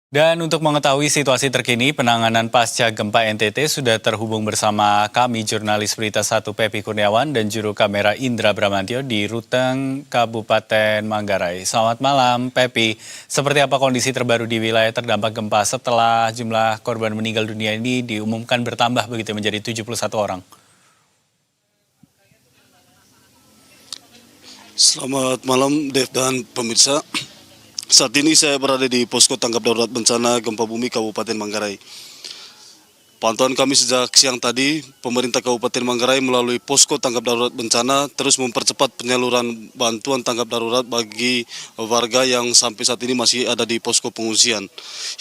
Dan untuk mengetahui situasi terkini penanganan pasca gempa NTT sudah terhubung bersama kami jurnalis Berita 1 Pepi Kurniawan dan juru kamera Indra Bramantyo di Ruteng, Kabupaten Manggarai. Selamat malam Pepi, seperti apa kondisi terbaru di wilayah terdampak gempa setelah jumlah korban meninggal dunia ini diumumkan bertambah begitu menjadi 71 orang? Selamat malam Dev dan pemirsa. Saat ini saya berada di posko tanggap darurat bencana gempa bumi Kabupaten Manggarai. Pantauan kami sejak siang tadi, pemerintah Kabupaten Manggarai melalui posko tanggap darurat bencana terus mempercepat penyaluran bantuan tanggap darurat bagi warga yang sampai saat ini masih ada di posko pengungsian.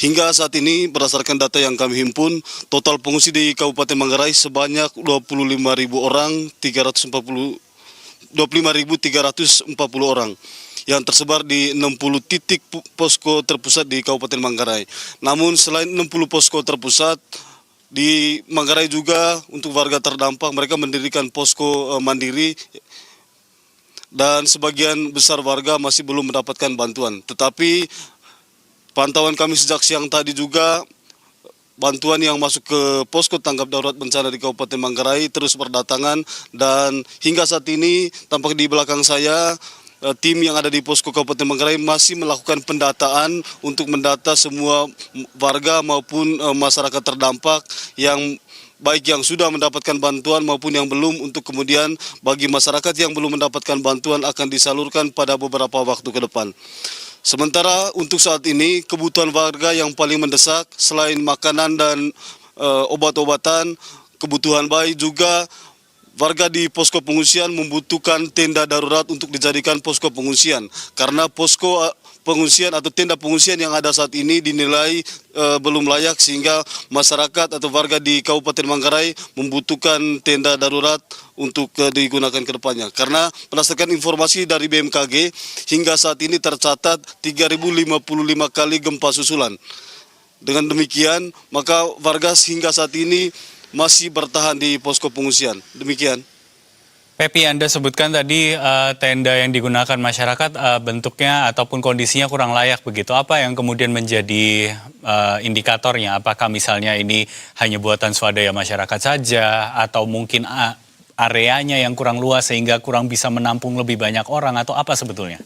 Hingga saat ini berdasarkan data yang kami himpun, total pengungsi di Kabupaten Manggarai sebanyak 25.000 orang, 25.340 orang yang tersebar di 60 titik posko terpusat di Kabupaten Manggarai. Namun selain 60 posko terpusat, di Manggarai juga untuk warga terdampak mereka mendirikan posko mandiri dan sebagian besar warga masih belum mendapatkan bantuan. Tetapi pantauan kami sejak siang tadi juga bantuan yang masuk ke posko tanggap darurat bencana di Kabupaten Manggarai terus berdatangan dan hingga saat ini tampak di belakang saya tim yang ada di posko Kabupaten Manggarai masih melakukan pendataan untuk mendata semua warga maupun masyarakat terdampak yang baik yang sudah mendapatkan bantuan maupun yang belum, untuk kemudian bagi masyarakat yang belum mendapatkan bantuan akan disalurkan pada beberapa waktu ke depan. Sementara untuk saat ini kebutuhan warga yang paling mendesak selain makanan dan obat-obatan, kebutuhan bayi juga warga di posko pengungsian membutuhkan tenda darurat untuk dijadikan posko pengungsian. Karena posko pengungsian atau tenda pengungsian yang ada saat ini dinilai belum layak sehingga masyarakat atau warga di Kabupaten Manggarai membutuhkan tenda darurat untuk digunakan ke depannya. Karena berdasarkan informasi dari BMKG, hingga saat ini tercatat 3.055 kali gempa susulan. Dengan demikian, maka warga hingga saat ini masih bertahan di posko pengungsian. Demikian. Pepi, Anda sebutkan tadi tenda yang digunakan masyarakat bentuknya ataupun kondisinya kurang layak begitu. Apa yang kemudian menjadi indikatornya? Apakah misalnya ini hanya buatan swadaya masyarakat saja atau mungkin areanya yang kurang luas sehingga kurang bisa menampung lebih banyak orang atau apa sebetulnya?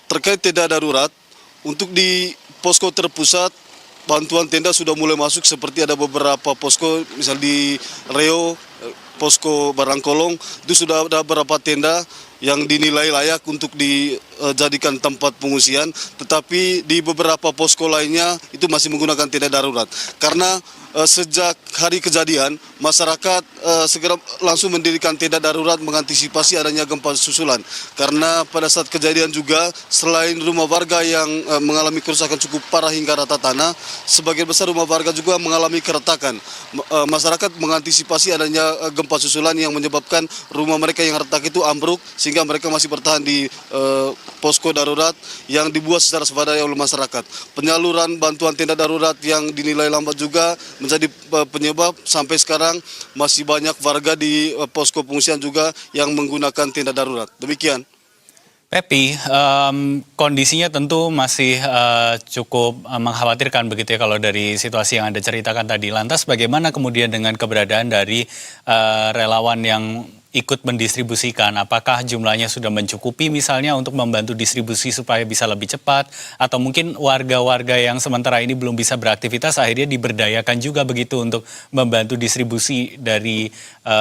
Terkait tenda darurat, untuk di posko terpusat bantuan tenda sudah mulai masuk, seperti ada beberapa posko, misal di Reo, posko Barangkolong, itu sudah ada beberapa tenda yang dinilai layak untuk dijadikan tempat pengungsian, tetapi di beberapa posko lainnya itu masih menggunakan tenda darurat. Karena sejak hari kejadian, masyarakat segera langsung mendirikan tenda darurat mengantisipasi adanya gempa susulan. Karena pada saat kejadian juga, selain rumah warga yang mengalami kerusakan cukup parah hingga rata tanah, sebagian besar rumah warga juga mengalami keretakan. Masyarakat mengantisipasi adanya gempa susulan yang menyebabkan rumah mereka yang retak itu ambruk, sehingga mereka masih bertahan di posko darurat yang dibuat secara swadaya oleh masyarakat. Penyaluran bantuan tenda darurat yang dinilai lambat juga menjadi penyebab sampai sekarang masih banyak warga di posko pengungsian juga yang menggunakan tenda darurat. Demikian. Pepi, kondisinya tentu masih cukup mengkhawatirkan begitu ya kalau dari situasi yang Anda ceritakan tadi. Lantas bagaimana kemudian dengan keberadaan dari relawan yang ikut mendistribusikan? Apakah jumlahnya sudah mencukupi misalnya untuk membantu distribusi supaya bisa lebih cepat? Atau mungkin warga-warga yang sementara ini belum bisa beraktivitas akhirnya diberdayakan juga begitu untuk membantu distribusi dari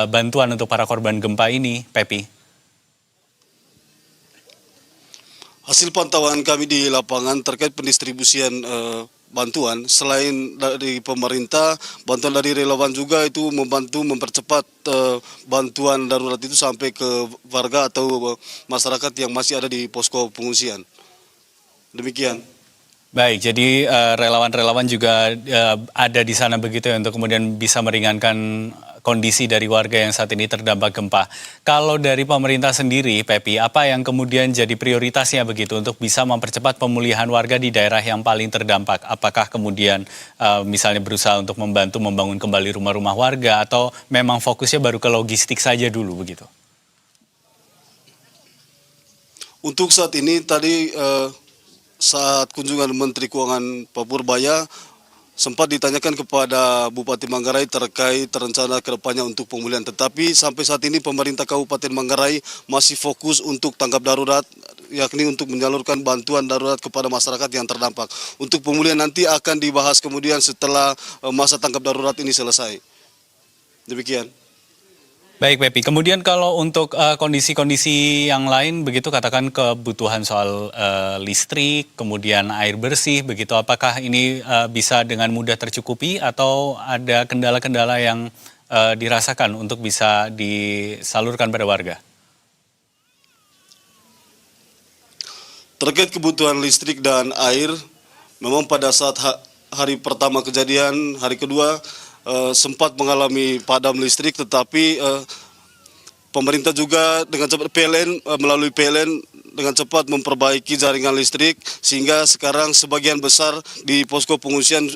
bantuan untuk para korban gempa ini, Pepi? Hasil pantauan kami di lapangan terkait pendistribusian bantuan, selain dari pemerintah, bantuan dari relawan juga itu membantu mempercepat bantuan darurat itu sampai ke warga atau masyarakat yang masih ada di posko pengungsian. Demikian. Baik, jadi relawan-relawan juga ada di sana begitu ya untuk kemudian bisa meringankan kondisi dari warga yang saat ini terdampak gempa. Kalau dari pemerintah sendiri, Pepi, apa yang kemudian jadi prioritasnya begitu untuk bisa mempercepat pemulihan warga di daerah yang paling terdampak? Apakah kemudian misalnya berusaha untuk membantu membangun kembali rumah-rumah warga atau memang fokusnya baru ke logistik saja dulu begitu? Untuk saat ini tadi saat kunjungan Menteri Keuangan Pak Purbaya sempat ditanyakan kepada Bupati Manggarai terkait rencana kedepannya untuk pemulihan. Tetapi sampai saat ini pemerintah Kabupaten Manggarai masih fokus untuk tanggap darurat, yakni untuk menyalurkan bantuan darurat kepada masyarakat yang terdampak. Untuk pemulihan nanti akan dibahas kemudian setelah masa tanggap darurat ini selesai. Demikian. Baik, Pepi. Kemudian kalau untuk kondisi-kondisi yang lain, begitu katakan kebutuhan soal listrik, kemudian air bersih, begitu apakah ini bisa dengan mudah tercukupi atau ada kendala-kendala yang dirasakan untuk bisa disalurkan pada warga? Terkait kebutuhan listrik dan air, memang pada saat hari pertama kejadian, hari kedua sempat mengalami padam listrik, tetapi pemerintah juga dengan cepat melalui PLN dengan cepat memperbaiki jaringan listrik sehingga sekarang sebagian besar di posko pengungsian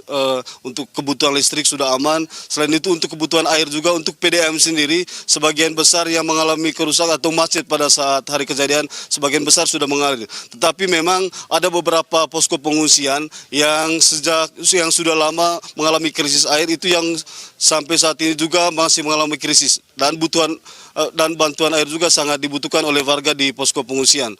untuk kebutuhan listrik sudah aman. Selain itu untuk kebutuhan air juga untuk PDAM sendiri sebagian besar yang mengalami kerusakan atau macet pada saat hari kejadian sebagian besar sudah mengalir. Tetapi memang ada beberapa posko pengungsian yang sudah lama mengalami krisis air itu yang sampai saat ini juga masih mengalami krisis dan bantuan air juga sangat dibutuhkan oleh warga di posko pengungsian.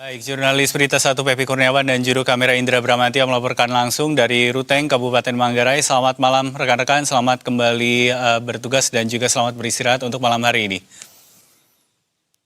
Baik, jurnalis Berita 1 Pepi Kurniawan dan juru kamera Indra Bramantya melaporkan langsung dari Ruteng, Kabupaten Manggarai. Selamat malam rekan-rekan, selamat kembali bertugas dan juga selamat beristirahat untuk malam hari ini.